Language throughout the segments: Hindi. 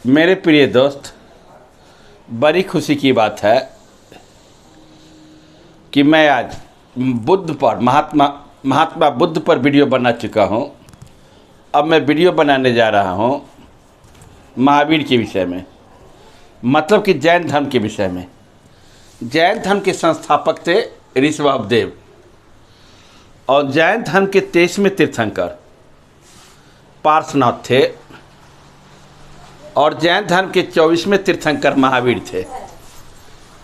मेरे प्रिय दोस्त, बड़ी खुशी की बात है कि मैं आज बुद्ध पर महात्मा बुद्ध पर वीडियो बना चुका हूँ। अब मैं वीडियो बनाने जा रहा हूँ महावीर के विषय में, मतलब कि जैन धर्म के विषय में। जैन धर्म के संस्थापक थे ऋषभदेव और जैन धर्म के 23वें तीर्थंकर पार्श्वनाथ थे और जैन धर्म के 24वें तीर्थंकर महावीर थे।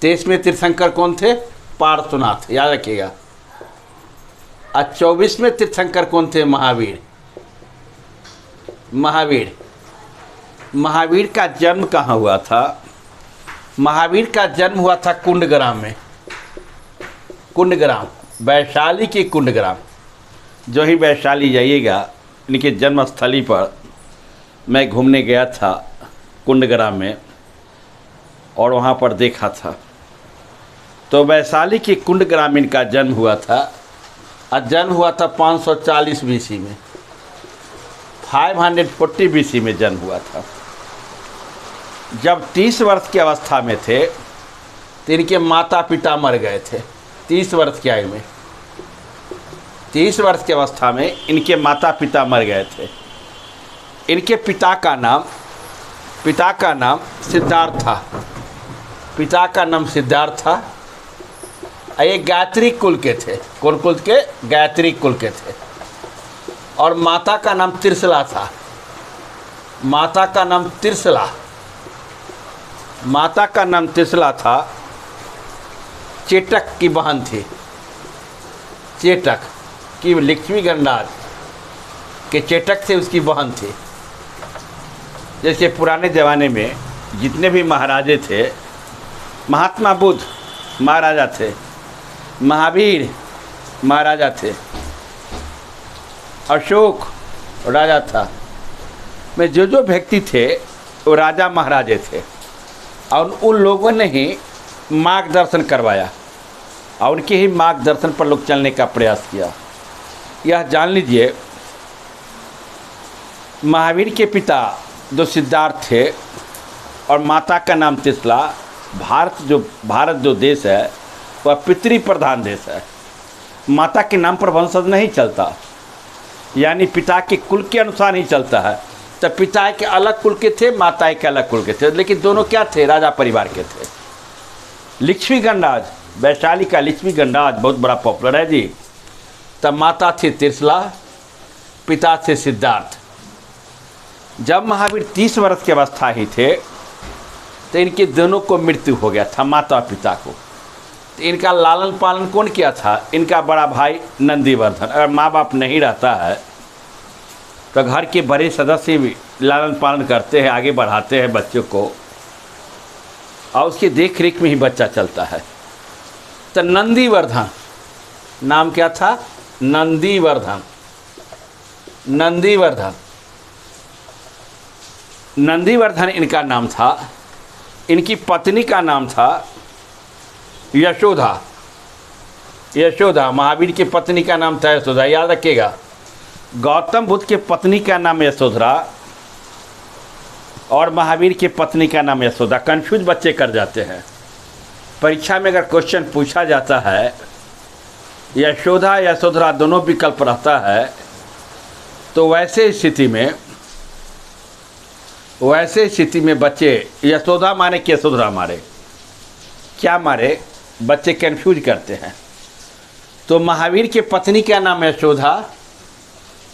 23वें तीर्थंकर कौन थे? पार्श्वनाथ, याद रखिएगा। और 24वें तीर्थंकर कौन थे? महावीर। महावीर का जन्म कहाँ हुआ था? महावीर का जन्म हुआ था कुंडग्राम में। कुंडग्राम, वैशाली के कुंडग्राम। जो ही वैशाली जाइएगा, इनके जन्मस्थली पर मैं घूमने गया था कुंडग्राम में और वहाँ पर देखा था। तो वैशाली के कुंडग्राम इनका जन्म हुआ था और जन्म हुआ था 540 बीसी में, 540 बीसी में जन्म हुआ था। जब 30 वर्ष की अवस्था में थे तो इनके माता पिता मर गए थे। 30 वर्ष की आयु में, 30 वर्ष की अवस्था में इनके माता पिता मर गए थे। इनके पिता का नाम सिद्धार्थ था। पिता का नाम सिद्धार्थ था। ये गायत्री कुल के थे। कौन कुल के? गायत्री कुल के थे। और माता का नाम त्रिशला था। माता का नाम त्रिशला था। चेटक की बहन थी। चेटक की, लक्ष्मी गंडाज के चेटक से उसकी बहन थी। जैसे पुराने ज़माने में जितने भी महाराजे थे, महात्मा बुद्ध महाराजा थे, महावीर महाराजा थे, अशोक राजा था। में जो व्यक्ति थे वो राजा महाराजे थे और उन लोगों ने ही मार्गदर्शन करवाया और उनके ही मार्गदर्शन पर लोग चलने का प्रयास किया। यह जान लीजिए, महावीर के पिता जो सिद्धार्थ थे और माता का नाम त्रिशला। भारत जो देश है वह पितृ प्रधान देश है। माता के नाम पर वंशज नहीं चलता, यानी पिता के कुल के अनुसार ही चलता है। तो पिता के अलग कुल के थे, माता के अलग कुल के थे, लेकिन दोनों क्या थे? राजा परिवार के थे। लक्ष्मी गंडाज, वैशाली का लक्ष्मी गंडाज बहुत बड़ा पॉपुलर है जी। तब माता थी त्रिशला, पिता थे सिद्धार्थ। जब महावीर 30 वर्ष की अवस्था ही थे तो इनके दोनों को मृत्यु हो गया था, माता पिता को। तो इनका लालन पालन कौन किया था? इनका बड़ा भाई नंदीवर्धन। अगर माँ बाप नहीं रहता है तो घर के बड़े सदस्य भी लालन पालन करते हैं, आगे बढ़ाते हैं बच्चों को और उसकी देख रेख में ही बच्चा चलता है। तो नंदीवर्धन नाम क्या था? नंदीवर्धन इनका नाम था। इनकी पत्नी का नाम था यशोदा। महावीर की पत्नी का नाम था यशोदा, याद रखिएगा। गौतम बुद्ध के पत्नी का नाम यशोधरा और महावीर की पत्नी का नाम यशोदा। कंफ्यूज बच्चे कर जाते हैं। परीक्षा में अगर क्वेश्चन पूछा जाता है यशोदा यशोधरा दोनों विकल्प रहता है, तो वैसे स्थिति में बच्चे यशोदा मारे कि यशोधरा मारे, क्या मारे, बच्चे कंफ्यूज करते हैं। तो महावीर के पत्नी का नाम यशोदा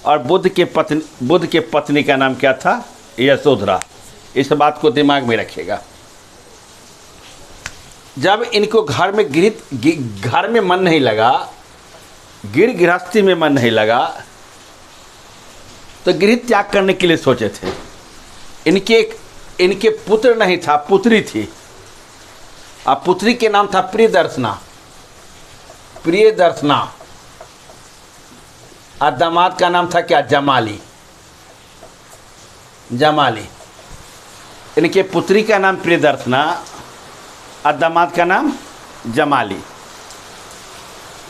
और बुद्ध के पत्नी का नाम क्या था? यशोधरा। इस बात को दिमाग में रखिएगा। जब इनको घर में मन नहीं लगा, गृहस्थी में मन नहीं लगा, तो गृह त्याग करने के लिए सोचे थे। इनके पुत्र नहीं था, पुत्री थी। अब पुत्री के नाम था प्रियदर्शना। और दामाद का नाम था क्या? जमाली। इनके पुत्री का नाम प्रियदर्शना और दामाद का नाम जमाली।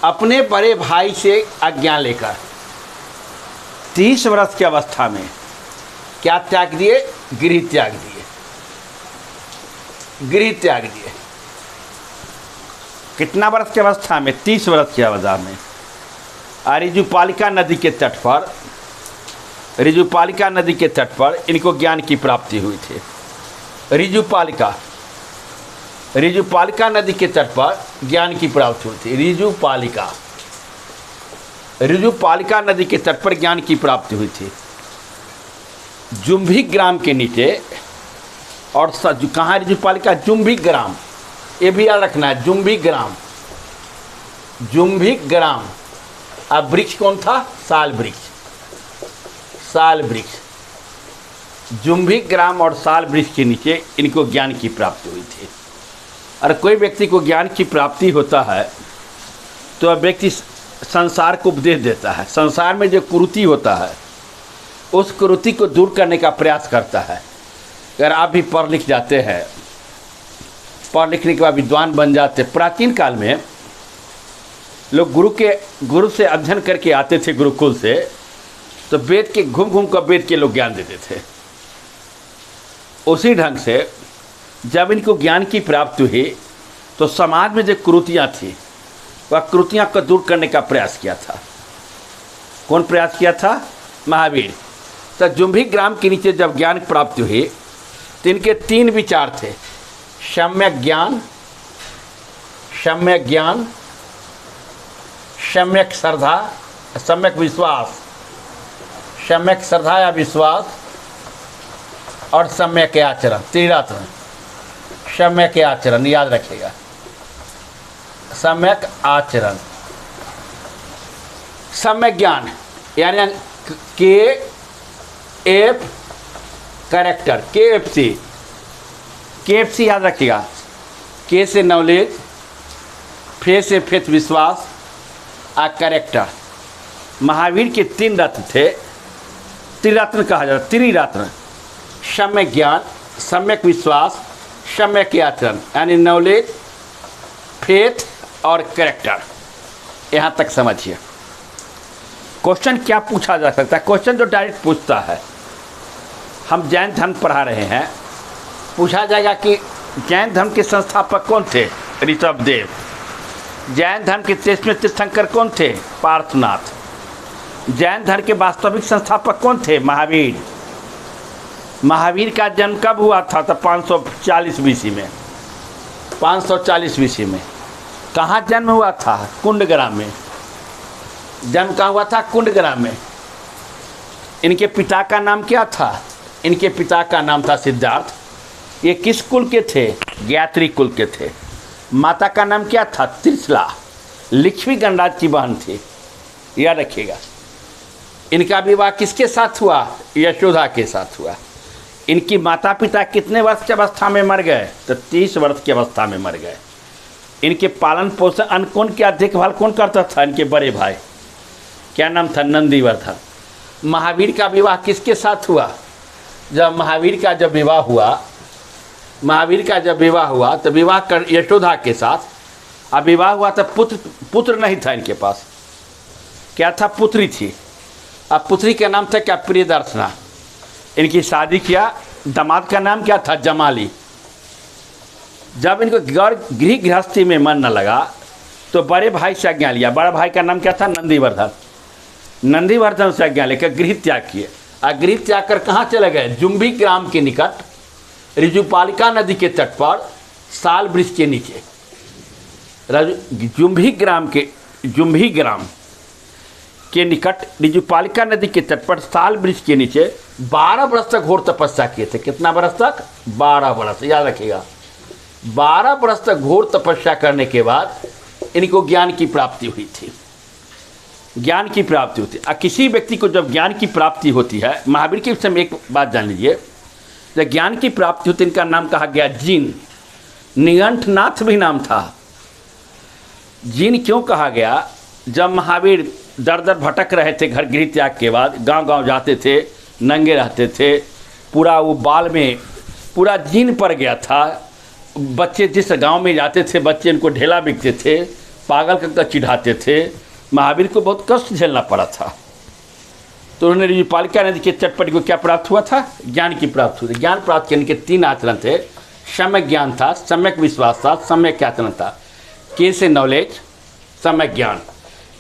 अपने बड़े भाई से आज्ञा लेकर 30 वर्ष की अवस्था में क्या त्याग दिए? गृह त्याग दिए। गृह त्याग दिए। कितना वर्ष की अवस्था में? 30 वर्ष की अवस्था में। ऋजुपालिका नदी के तट पर, ऋजुपालिका नदी के तट पर इनको ज्ञान की प्राप्ति हुई थी। ऋजुपालिका नदी के तट पर ज्ञान की प्राप्ति हुई थी। ऋजुपालिका नदी के तट पर ज्ञान की प्राप्ति हुई थी। जुम्भिक ग्राम के नीचे, और कहाँ ऋजुपालिका? जुम्भिक ग्राम, ये भी याद रखना है। जुम्भिक ग्राम, जुम्भिक ग्राम। अब वृक्ष कौन था? साल वृक्ष, साल वृक्ष। जुम्भिक ग्राम और साल वृक्ष के नीचे इनको ज्ञान की प्राप्ति हुई थी। और कोई व्यक्ति को ज्ञान की प्राप्ति होता है तो वह व्यक्ति संसार को उपदेश देता है। संसार में जो कुरीति होता है उस कुरीति को दूर करने का प्रयास करता है। अगर आप भी पढ़ लिख जाते हैं, पढ़ लिखने के बाद विद्वान बन जाते। प्राचीन काल में लोग गुरु से अध्ययन करके आते थे गुरुकुल से, तो वेद के घूम घूम कर वेद के लोग ज्ञान देते थे। उसी ढंग से जब इनको ज्ञान की प्राप्ति हुई तो समाज में जो कुरीतियाँ थी वह कुरीतियाँ को दूर करने का प्रयास किया था। कौन प्रयास किया था? महावीर। तो जुम्भिक ग्राम के नीचे जब ज्ञान की प्राप्ति हुई तो इनके 3 विचार थे। सम्यक ज्ञान, सम्यक ज्ञान, सम्यक श्रद्धा, सम्यक विश्वास, सम्यक श्रद्धा या विश्वास, और सम्यक आचरण। त्रिरत्न। सम्यक आचरण याद रखिएगा, सम्यक आचरण। सम्यक ज्ञान यानी KF कैरेक्टर, KFC याद रखिएगा। K से नॉलेज, F से फेथ विश्वास, आ कैरेक्टर। महावीर के 3 रत्न थे, त्रिरत्न कहा जाता है। त्रिरत्न, सम्यक ज्ञान, सम्यक विश्वास, सम्यक आचरण, यानी नॉलेज, फेथ और कैरेक्टर। यहाँ तक समझिए। क्वेश्चन क्या पूछा जा सकता है? क्वेश्चन जो डायरेक्ट पूछता है, हम जैन धर्म पढ़ा रहे हैं, पूछा जाएगा कि जैन धर्म के संस्थापक कौन थे? ऋषभदेव। जैन धर्म के 23वें तीर्थंकर कौन थे? पार्थनाथ। जैन धर्म के वास्तविक संस्थापक कौन थे? महावीर। महावीर का जन्म कब हुआ था? तो 540 BC में। 540 BC में। कहाँ जन्म हुआ था? कुंडग्राम में। जन्म कहाँ हुआ था? कुंडग्राम में। इनके पिता का नाम क्या था? इनके पिता का नाम था सिद्धार्थ। ये किस कुल के थे? गायत्री कुल के थे। माता का नाम क्या था? त्रिशला। लिच्छवी गणराज की बहन थी, याद रखिएगा। इनका विवाह किसके साथ हुआ? यशोदा के साथ हुआ। इनकी माता पिता कितने वर्ष की अवस्था में मर गए? तो 30 वर्ष की अवस्था में मर गए। इनके पालन पोषण अन्न कौन क्या देखभाल कौन करता था? इनके बड़े भाई। क्या नाम था? नंदीवर्धन। महावीर का विवाह किसके साथ हुआ? जब महावीर का जब विवाह हुआ तो विवाह कर यशोदा के साथ। अब विवाह हुआ तो पुत्र नहीं था इनके पास। क्या था? पुत्री थी। अब पुत्री का नाम था क्या? प्रियदर्शना। इनकी शादी किया। दामाद का नाम क्या था? जमाली। जब इनको गृह गृहस्थी में मन न लगा तो बड़े भाई से आज्ञा लिया। बड़ा भाई का नाम क्या था? नंदीवर्धन। नंदीवर्धन से आज्ञा लेकर गृह त्याग किए। और गृह त्याग कर कहाँ चले गए? जुम्भिक ग्राम के निकट, ऋजुपालिका नदी के तट पर, साल वृक्ष के नीचे। जुम्भिक ग्राम के निकट ऋजुपालिका नदी के तट पर साल वृक्ष के नीचे 12 वर्ष तक घोर तपस्या किए थे। कितना वर्ष तक? 12 वर्ष, याद रखिएगा। 12 वर्ष तक घोर तपस्या करने के बाद इनको ज्ञान की प्राप्ति हुई थी। ज्ञान की प्राप्ति होती है। किसी व्यक्ति को जब ज्ञान की प्राप्ति होती है, महावीर के विषय में एक बात जान लीजिए, जब ज्ञान की प्राप्ति होती है, इनका नाम कहा गया जीन। निगंठनाथ भी नाम था। जीन क्यों कहा गया? जब महावीर दर दर भटक रहे थे घर गृह त्याग के बाद, गांव गांव जाते थे, नंगे रहते थे, पूरा वो बाल में पूरा जीन पड़ गया था। बच्चे जिस गांव में जाते थे, बच्चे इनको ढेला बिकते थे, पागल करके चिढ़ाते थे। महावीर को बहुत कष्ट झेलना पड़ा था। तो उन्होंने ऋजुपालिका नदी के तट पर को क्या प्राप्त हुआ था? ज्ञान की प्राप्ति हुई। ज्ञान प्राप्त करने के 3 आचरण थे। सम्यक ज्ञान था, सम्यक विश्वास था, सम्यक याचना था। के से नॉलेज, सम्यक ज्ञान।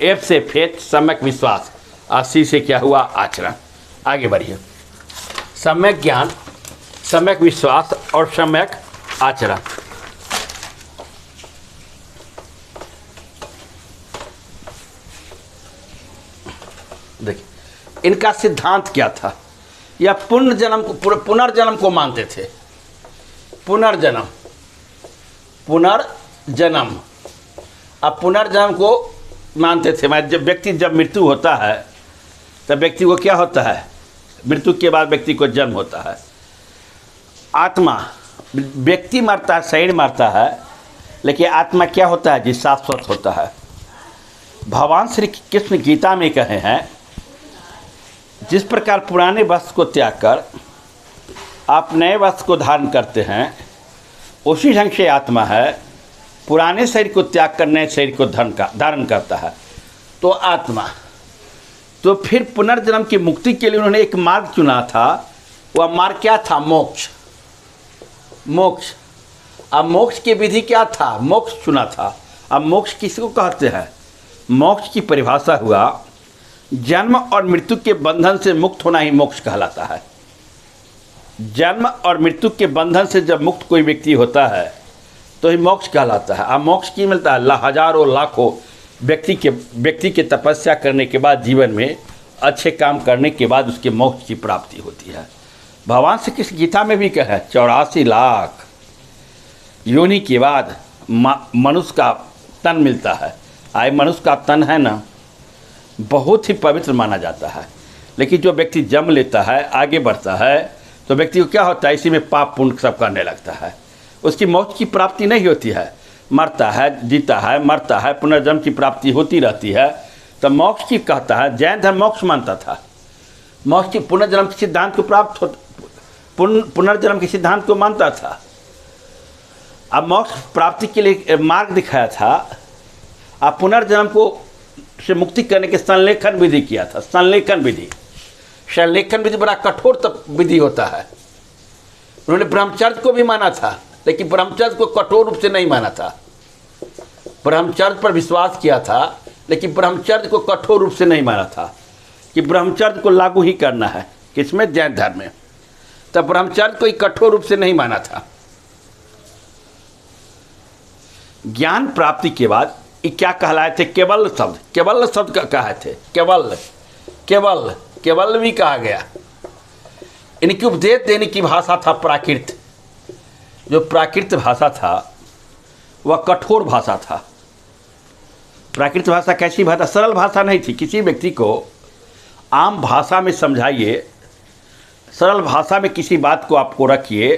एफ से फेथ, सम्यक विश्वास। और सी से क्या हुआ? आचरण। आगे बढ़िए। सम्यक ज्ञान, सम्यक विश्वास और सम्यक आचरण। देखिए इनका सिद्धांत क्या था? या पुनर्जन्म को मानते थे। पुनर्जन्म, पुनर्जन्म। अब पुनर्जन्म को मानते थे। मैं जब मृत्यु होता है तब व्यक्ति को क्या होता है? मृत्यु के बाद व्यक्ति को जन्म होता है। आत्मा, व्यक्ति मरता है, शरीर मरता है, लेकिन आत्मा क्या होता है? जी शाश्वत होता है। भगवान श्री कृष्ण गीता में कहे हैं, जिस प्रकार पुराने वस्त्र को त्याग कर आप नए वस्त्र को धारण करते हैं, उसी ढंग से आत्मा है, पुराने शरीर को त्याग कर नए शरीर को धारण करता है। तो आत्मा, तो फिर पुनर्जन्म की मुक्ति के लिए उन्होंने एक मार्ग चुना था। वह मार्ग क्या था? मोक्ष। मोक्ष। अब मोक्ष की विधि क्या था? मोक्ष चुना था। अब मोक्ष किसको कहते हैं? मोक्ष की परिभाषा हुआ, जन्म और मृत्यु के बंधन से मुक्त होना ही मोक्ष कहलाता है। जन्म और मृत्यु के बंधन से जब मुक्त कोई व्यक्ति होता है तो ही मोक्ष कहलाता है। अब मोक्ष की मिलता है? हजारों लाखों व्यक्ति के तपस्या करने के बाद, जीवन में अच्छे काम करने के बाद उसके मोक्ष की प्राप्ति होती है। भगवान श्री कृष्ण गीता में भी कहा है, 84 लाख योनि के बाद मनुष्य का तन मिलता है। आए मनुष्य का तन है ना, बहुत ही पवित्र माना जाता है। लेकिन जो व्यक्ति जन्म लेता है, आगे बढ़ता है, तो व्यक्ति को क्या होता है? इसी में पाप पुण्य सब करने लगता है। उसकी मोक्ष की प्राप्ति नहीं होती है। मरता है, जीता है, मरता है, पुनर्जन्म की प्राप्ति होती रहती है। तो मोक्ष की कहता है, जैन धर्म मोक्ष मानता था। मोक्ष की पुनर्जन्म के सिद्धांत को प्राप्त हो, पुनर्जन्म के सिद्धांत को मानता था। अब मोक्ष प्राप्ति के लिए मार्ग दिखाया था। अब पुनर्जन्म को से मुक्ति करने के संलेखन विधि किया था। संलेखन विधि बड़ा कठोर विधि होता है। उन्होंने ब्रह्मचर्य को भी माना था, लेकिन ब्रह्मचर्य को कठोर रूप से नहीं माना था। ब्रह्मचर्य पर विश्वास किया था, लेकिन ब्रह्मचर्य को कठोर रूप से नहीं माना था कि ब्रह्मचर्य को लागू ही करना है। किसमें? जैन धर्म में। तब ब्रह्मचर्य को ही कठोर रूप से नहीं माना था। ज्ञान प्राप्ति के बाद ये क्या कहलाए थे? केवल शब्द। केवल शब्द कहा थे। केवल केवल केवल भी कहा गया। इनकी उपदेश देने की भाषा था प्राकृत। जो प्राकृत भाषा था वह कठोर भाषा था। प्राकृत भाषा कैसी भाषा? सरल भाषा नहीं थी। किसी व्यक्ति को आम भाषा में समझाइए, सरल भाषा में किसी बात को आपको रखिए,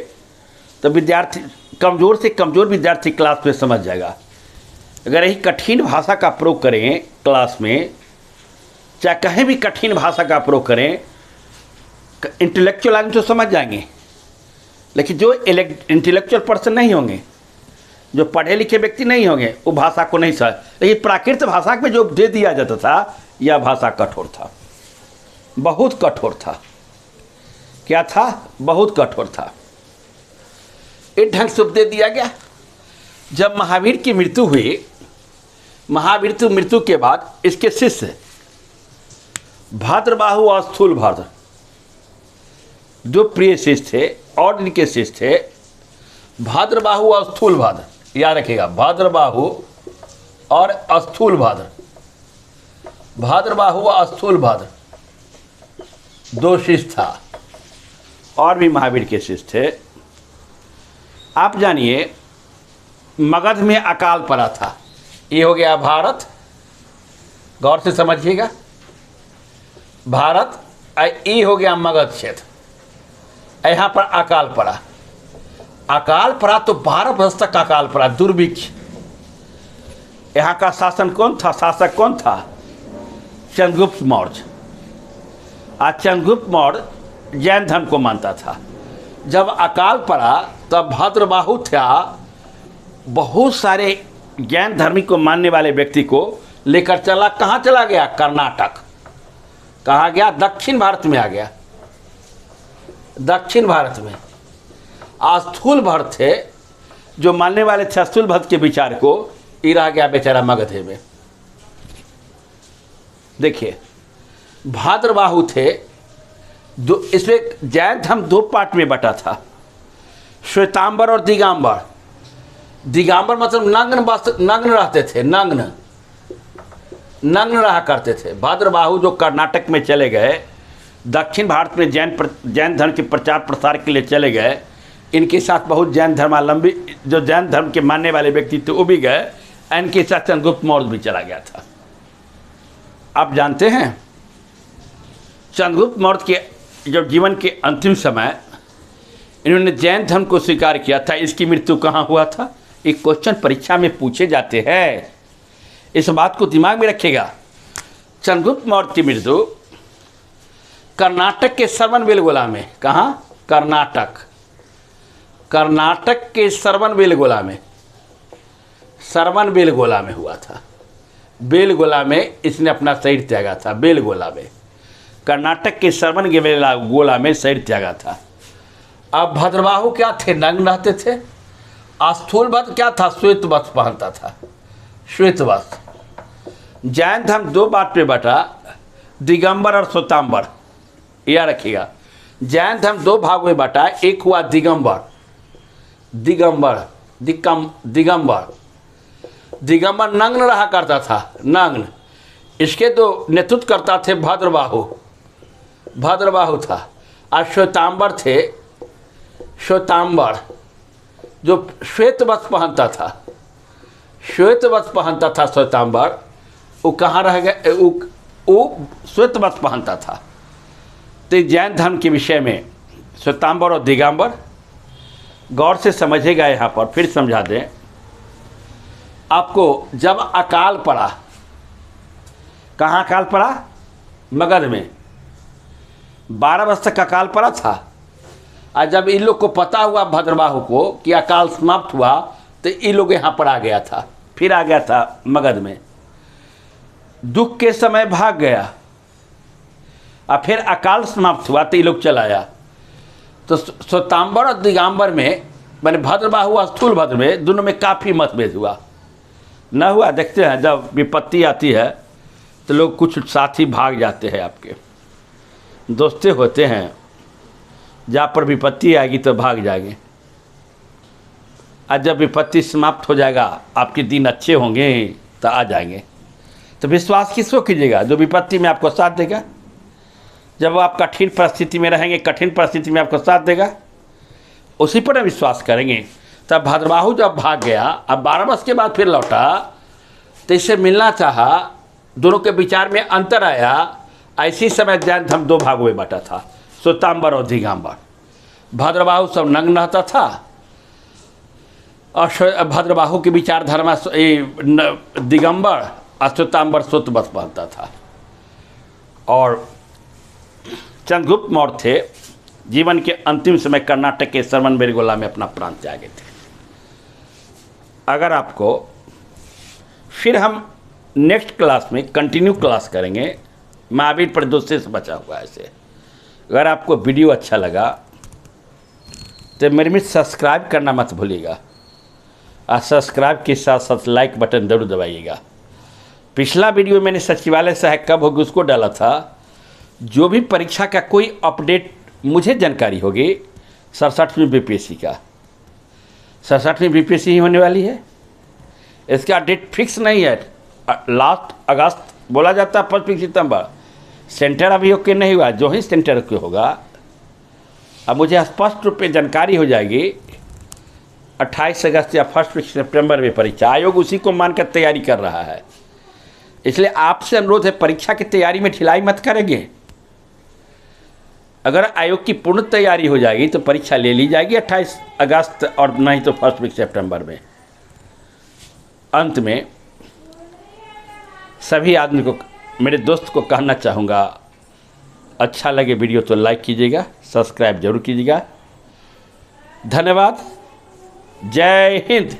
तो विद्यार्थी, कमज़ोर से कमज़ोर विद्यार्थी क्लास में समझ जाएगा। अगर यही कठिन भाषा का प्रयोग करें क्लास में, चाहे कहीं भी कठिन भाषा का प्रयोग करें, इंटेलेक्चुअल आदमी तो समझ जाएंगे, लेकिन जो इंटेलेक्चुअल पर्सन नहीं होंगे, जो पढ़े लिखे व्यक्ति नहीं होंगे, वो भाषा को नहीं समझ। लेकिन प्राकृत भाषा में जो दे दिया जाता था, यह भाषा कठोर था, बहुत कठोर था। क्या था? बहुत कठोर था। एक ढंग से उपदेश दिया गया। जब महावीर की मृत्यु हुई, महावीर मृत्यु के बाद इसके शिष्य भद्रबाहु और स्थूलभद्र, जो प्रिय शिष्य थे और इनके शिष्य थे, भद्रबाहु और स्थूलभद्र, याद रखिएगा, भद्रबाहु और स्थूलभद्र, भद्रबाहु और स्थूलभद्र दो शिष्य था। और भी महावीर के शिष्य थे। आप जानिए, मगध में अकाल पड़ा था। ये हो गया भारत, गौर से समझिएगा, भारत। ये हो गया मगध क्षेत्र। यहाँ पर अकाल पड़ा। अकाल पड़ा तो 12 वर्ष तक अकाल पड़ा, दुर्भिक्ष। यहाँ का शासन कौन था? शासक कौन था? चंद्रगुप्त मौर्य। आज चंद्रगुप्त मौर्य जैन धर्म को मानता था। जब अकाल पड़ा तब भद्रबाहु था, बहुत सारे जैन धर्मी को मानने वाले व्यक्ति को लेकर चला। कहाँ चला गया? कर्नाटक। कहाँ गया? दक्षिण भारत में आ गया, दक्षिण भारत में। स्थूल भरत थे जो मानने वाले थे स्थूल भरत के विचार को, ये रह गया बेचारा मगधे में। देखिए भाद्रबाहु थे दो, इसमें जैन धर्म दो पार्ट में बटा था, श्वेतांबर और दिगंबर। दिगंबर मतलब नग्न वस्त्र, नग्न रहते थे, नग्न रहा करते थे। भाद्रबाहु जो कर्नाटक में चले गए, दक्षिण भारत में जैन धर्म के प्रचार प्रसार के लिए चले गए, इनके साथ बहुत जैन धर्मावलंबी जो जैन धर्म के मानने वाले व्यक्ति थे वो भी गए, इनके साथ चंद्रगुप्त मौर्य भी चला गया था। आप जानते हैं चंद्रगुप्त मौर्य के जब जीवन के अंतिम समय इन्होंने जैन धर्म को स्वीकार किया था, इसकी मृत्यु कहाँ हुआ था? एक क्वेश्चन परीक्षा में पूछे जाते हैं, इस बात को दिमाग में रखिएगा। चंद्रगुप्त मौर्य की मृत्यु कर्नाटक के श्रवणबेलगोला में, कहाँ? कर्नाटक के श्रवणबेलगोला में हुआ था। बेलगोला में इसने अपना शरीर त्यागा था। बेलगोला में, कर्नाटक के श्रवणबेलगोला में शरीर त्यागा था। अब भद्रबाहु क्या थे? नग्न रहते थे। स्थूल वस्त्र क्या था? श्वेत वस्त्र पहनता था, श्वेत वस्त्र। जैन धर्म दो बात पे बटा, दिगंबर और श्वेतांबर, याद रखिएगा। जैन धर्म दो भाग में बटा, एक हुआ दिगंबर नग्न रहा करता था, नग्न। इसके तो नेतृत्व करता थे भाद्रबाहु था। और श्वेतांबर थे, श्वेतांबर जो श्वेत वस्त्र पहनता था, श्वेतांबर। वो कहाँ रह गए? वो श्वेत वस्त्र पहनता था। तो जैन धर्म के विषय में श्वेतांबर और दिगंबर गौर से समझेगा। यहाँ पर फिर समझा दें आपको, जब अकाल पड़ा, कहाँ अकाल पड़ा? मगध में 12 वर्ष तक अकाल पड़ा था। और जब इन लोग को पता हुआ भद्रबाहु को कि अकाल समाप्त हुआ, तो इन लोग यहाँ पर आ गया था, फिर आ गया था मगध में। दुख के समय भाग गया और फिर अकाल समाप्त हुआ तो ये लोग चला आया। तो श्वेतांबर और दिगंबर में, मैंने भद्रबाहु और स्थूल भद्र में, दोनों में काफ़ी मतभेद हुआ। न हुआ? देखते हैं जब विपत्ति आती है तो लोग कुछ साथी भाग जाते हैं, आपके दोस्ते होते हैं, जहाँ पर विपत्ति आएगी तो भाग जाएंगे। आज जब विपत्ति समाप्त हो जाएगा, आपके दिन अच्छे होंगे तो आ जाएंगे। तो विश्वास किसको कीजिएगा? जो विपत्ति में आपको साथ देगा। जब आप कठिन परिस्थिति में रहेंगे, कठिन परिस्थिति में आपको साथ देगा, उसी पर विश्वास करेंगे। तब भद्रबाहु जब भाग गया, अब 12 वर्ष के बाद फिर लौटा, तो इससे मिलना चाहा, दोनों के विचार में अंतर आया। ऐसी समय जैन धर्म दो भागों में बटा था, श्वेतांबर और दिगंबर। भद्रबाहु सब नग्न रहता था और भद्रबाहु के विचारधारा दिगंबर और श्वेतांबर श्वेत वस्त्र पहनता था। और चंद्रगुप्त मौर्य थे, जीवन के अंतिम समय कर्नाटक के श्रवणबेलगोला में अपना प्राण त्यागे थे। अगर आपको, फिर हम नेक्स्ट क्लास में कंटिन्यू क्लास करेंगे, महावीर प्रदोषे से बचा हुआ ऐसे। अगर आपको वीडियो अच्छा लगा तो मेरे में सब्सक्राइब करना मत भूलिएगा, और सब्सक्राइब के साथ साथ लाइक बटन जरूर दबाइएगा। पिछला वीडियो मैंने सचिवालय सहायक कब होगी उसको डाला था। जो भी परीक्षा का कोई अपडेट मुझे जानकारी होगी, 67वीं बीपीएससी का, 67वीं बीपीएससी ही होने वाली है। इसका डेट फिक्स नहीं है, लास्ट अगस्त बोला जाता है, 25 सितंबर। सेंटर अभी ओके नहीं हुआ, जो ही सेंटर ओके होगा, अब मुझे स्पष्ट रूप में जानकारी हो जाएगी। 28 अगस्त या 1 सितंबर में परीक्षा। आयोग उसी को मानकर तैयारी कर रहा है, इसलिए आपसे अनुरोध है, परीक्षा की तैयारी में ढिलाई मत करेंगे। अगर आयोग की पूर्ण तैयारी हो जाएगी तो परीक्षा ले ली जाएगी 28 अगस्त, और नहीं तो 1 सितंबर में। अंत में सभी आदमी को, मेरे दोस्त को कहना चाहूँगा, अच्छा लगे वीडियो तो लाइक कीजिएगा, सब्सक्राइब जरूर कीजिएगा। धन्यवाद। जय हिंद।